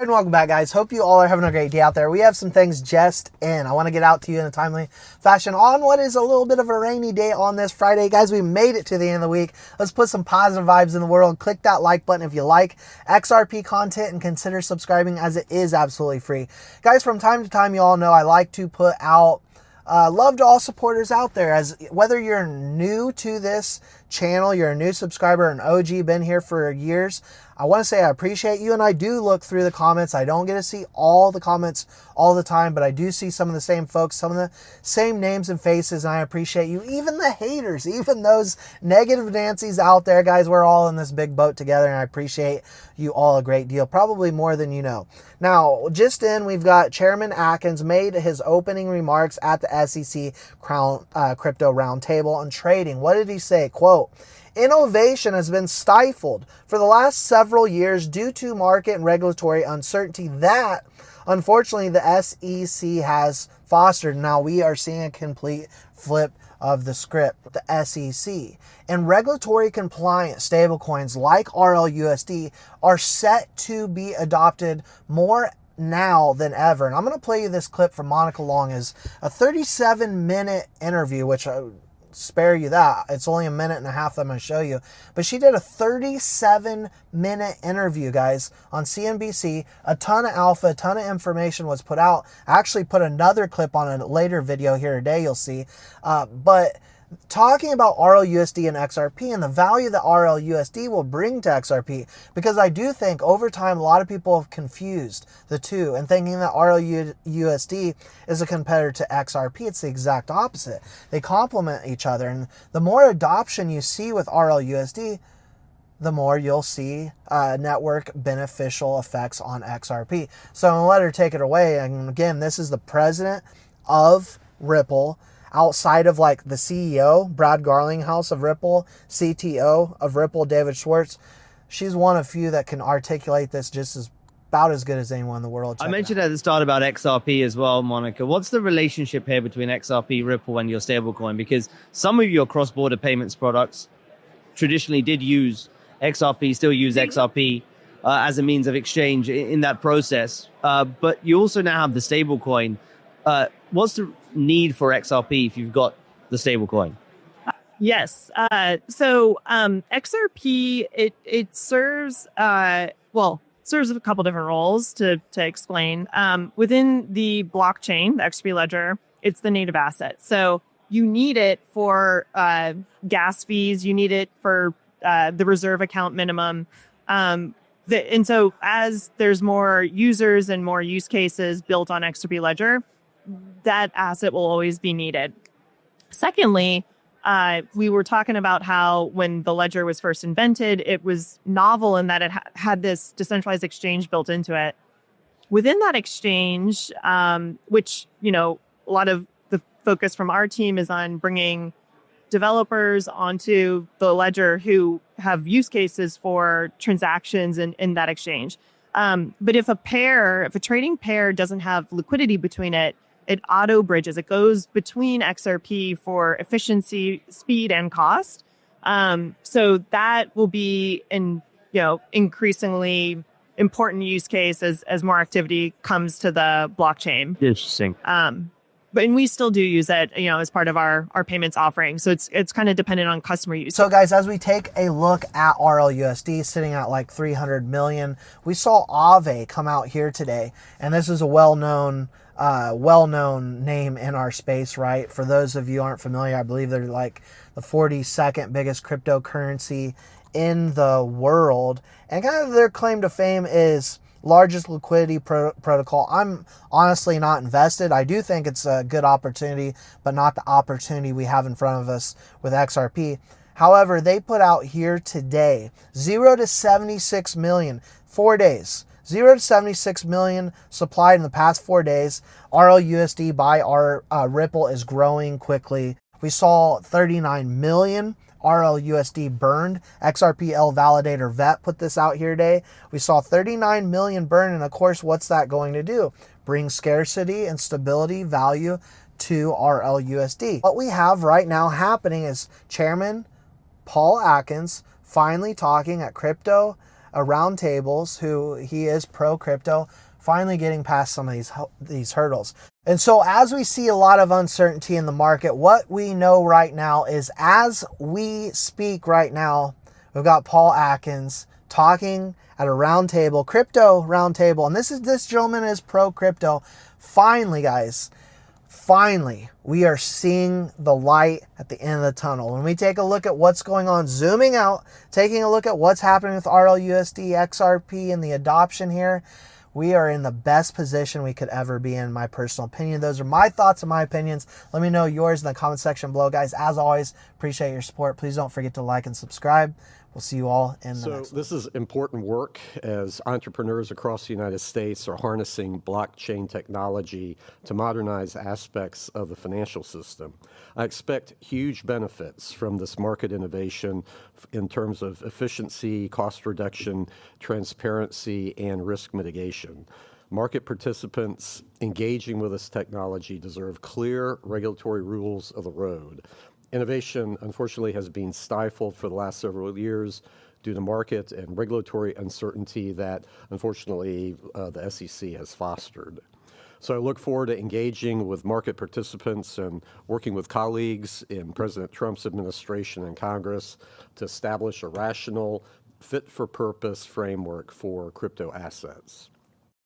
And welcome back, guys. Hope you all are having a great day out there. We have some things just in. I want to get out to you in a timely fashion on what is a little bit of a rainy day on this Friday. Guys, we made it to the end of the week. Let's put some positive vibes in the world. Click that like button if you like XRP content and consider subscribing, as it is absolutely free. Guys, from time to time, you all know I like to put out love to all supporters out there, as whether you're new to this channel, you're a new subscriber, an OG, been here for years, I want to say I appreciate you, and I do look through the comments. I don't get to see all the comments all the time, but I do see some of the same folks, some of the same names and faces, and I appreciate you. Even the haters, even those negative Nancy's out there, guys, we're all in this big boat together, and I appreciate you all a great deal, probably more than you know. Now, just in, we've got Chairman Atkins made his opening remarks at the SEC Crypto Roundtable on trading. What did he say? Quote, "Innovation has been stifled for the last several years due to market and regulatory uncertainty that, unfortunately, the SEC has fostered." Now we are seeing a complete flip of the script. The SEC and regulatory compliant stablecoins like RLUSD are set to be adopted more now than ever. And I'm going to play you this clip from Monica Long, is a 37-minute interview, which spare you that. It's only a minute and a half that I'm going to show you. But she did a 37-minute interview, guys, on CNBC. A ton of alpha, a ton of information was put out. I actually put another clip on a later video here today, you'll see. But talking about RLUSD and XRP and the value that RLUSD will bring to XRP, because I do think over time a lot of people have confused the two and thinking that RLUSD is a competitor to XRP. It's the exact opposite. They complement each other, and the more adoption you see with RLUSD, the more you'll see network beneficial effects on XRP. So I'm going to let her take it away. And again, this is the president of Ripple, outside of like the CEO, Brad Garlinghouse of Ripple, CTO of Ripple, David Schwartz. She's one of few that can articulate this just about as good as anyone in the world. I mentioned at the start about XRP as well, Monica. What's the relationship here between XRP, Ripple, and your stablecoin? Because some of your cross-border payments products traditionally did use XRP, still use XRP as a means of exchange in that process. But you also now have the stablecoin. What's the need for XRP if you've got the stablecoin? Yes. So XRP, it serves, serves a couple different roles to explain. Within the blockchain, the XRP ledger, it's the native asset. So you need it for gas fees. You need it for the reserve account minimum. And so as there's more users and more use cases built on XRP ledger, that asset will always be needed. Secondly, we were talking about how when the ledger was first invented, it was novel in that it had this decentralized exchange built into it. Within that exchange, which, you know, a lot of the focus from our team is on bringing developers onto the ledger who have use cases for transactions in that exchange. But if a trading pair doesn't have liquidity between it, it auto bridges. It goes between XRP for efficiency, speed, and cost. So that will be increasingly important use case as more activity comes to the blockchain. Interesting. But we still do use it, as part of our payments offering. So it's kind of dependent on customer use. So guys, as we take a look at RLUSD sitting at like 300 million, we saw Aave come out here today, and this is a well-known name in our space, right? For those of you who aren't familiar, I believe they're like the 42nd biggest cryptocurrency in the world, and kind of their claim to fame is largest liquidity protocol. I'm honestly not invested. I do think it's a good opportunity, but not the opportunity we have in front of us with XRP. However, they put out here today 0 to 76 million, 4 days. 0 to 76 million supplied in the past 4 days. RLUSD by Ripple is growing quickly. We saw 39 million RLUSD burned. XRPL validator VET put this out here today. We saw 39 million burned, and of course, what's that going to do? Bring scarcity and stability value to RLUSD. What we have right now happening is Chairman Paul Atkins finally talking at Crypto a roundtables who he is pro crypto, finally getting past some of these hurdles. And so as we see a lot of uncertainty in the market, what we know right now is, as we speak right now, we've got Paul Atkins talking at a roundtable, crypto roundtable, and this gentleman is pro crypto. Finally, guys, finally, we are seeing the light at the end of the tunnel. When we take a look at what's going on, zooming out, taking a look at what's happening with RLUSD, XRP, and the adoption here, we are in the best position we could ever be in my personal opinion. Those are my thoughts and my opinions. Let me know yours in the comment section below, guys. As always, appreciate your support. Please don't forget to like and subscribe. We'll see you all in the next one. This is important work as entrepreneurs across the United States are harnessing blockchain technology to modernize aspects of the financial system. I expect huge benefits from this market innovation in terms of efficiency, cost reduction, transparency, and risk mitigation. Market participants engaging with this technology deserve clear regulatory rules of the road. Innovation, unfortunately, has been stifled for the last several years due to market and regulatory uncertainty that, unfortunately, the SEC has fostered. So I look forward to engaging with market participants and working with colleagues in President Trump's administration and Congress to establish a rational, fit-for-purpose framework for crypto assets.